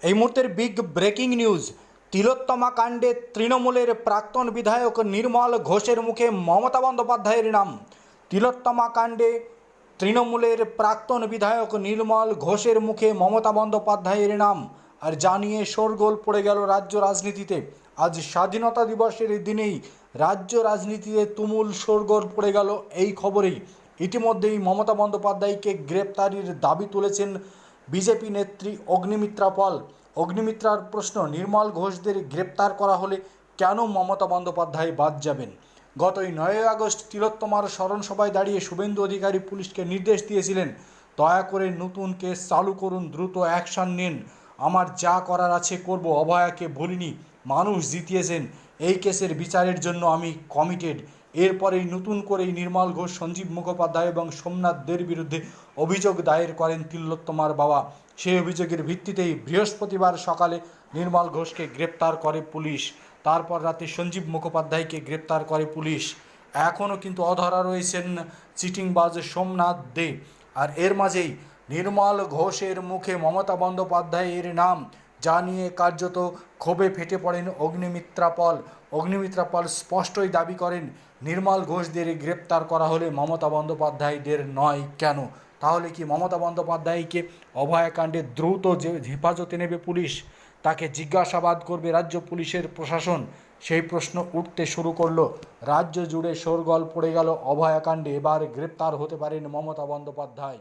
এই মুহূর্তের big breaking news. তিলোত্তমা কাণ্ডে তৃণমূলের প্রাক্তন বিধায়ক নির্মল ঘোষের মুখে মমতা বন্দ্যোপাধ্যায়ের নাম। তিলোত্তমা কাণ্ডে তৃণমূলের প্রাক্তন বিধায়ক নির্মল ঘোষের মুখে মমতা বন্দ্যোপাধ্যায়ের নাম। আর জানিয়ে শোরগোল পড়ে গেল রাজ্য রাজনীতিতে। আজ স্বাধীনতা দিবসের দিনেই রাজ্য রাজনীতিতে তুমুল শোরগোল পড়ে গেল এই খবরেই। ইতিমধ্যেই মমতা বন্দ্যোপাধ্যায়কে গ্রেপ্তারির দাবি তুলেছেন বিজেপি নেত্রী অগ্নিমিত্রা পল। অগ্নিমিত্রার প্রশ্ন, নির্মল ঘোষদের গ্রেপ্তার করা হলে কেন মমতা বন্দ্যোপাধ্যায় বাদ যাবেন? গতই 9 আগস্ট তিলোত্তমার স্মরণ সভায় দাঁড়িয়ে শুভেন্দু অধিকারী পুলিশকে নির্দেশ দিয়েছিলেন, দয়া করে নতুন কেস চালু করুন, দ্রুত অ্যাকশন নিন, আমার যা করার আছে করব, অভয়াকে ভুলিনি, মানুষ জিতিয়েছেন, এই কেসের বিচারের জন্য আমি কমিটেড। এরপরেই নতুন করেই নির্মল ঘোষ, সঞ্জীব মুখোপাধ্যায় এবং সোমনাথ দের বিরুদ্ধে অভিযোগ দায়ের করেন তিলোত্তমার বাবা। সেই অভিযোগের ভিত্তিতেই বৃহস্পতিবার সকালে নির্মল ঘোষকে গ্রেপ্তার করে পুলিশ। তারপর রাতে সঞ্জীব মুখোপাধ্যায়কে গ্রেপ্তার করে পুলিশ। এখনও কিন্তু অধরা রয়েছেন চিটিংবাজ সোমনাথ দে। আর এর মাঝেই নির্মল ঘোষের মুখে মমতা বন্দ্যোপাধ্যায়ের নাম, যা নিয়ে কার্যত ক্ষোভে ফেটে পড়েন অগ্নিমিত্রা পল। অগ্নিমিত্রা পল স্পষ্টই দাবি করেন, নির্মল ঘোষদের গ্রেপ্তার করা হলে মমতা বন্দ্যোপাধ্যায়দের নয় কেন? তাহলে কি মমতা বন্দ্যোপাধ্যায়কে অভয়াকাণ্ডে দ্রুত হেফাজতে নেবে পুলিশ? তাকে জিজ্ঞাসাবাদ করবে রাজ্য পুলিশের প্রশাসন? সেই প্রশ্ন উঠতে শুরু করলো। রাজ্য জুড়ে শোরগোল পড়ে গেল অভয়াকাণ্ডে। এবার গ্রেপ্তার হতে পারেন মমতা বন্দ্যোপাধ্যায়।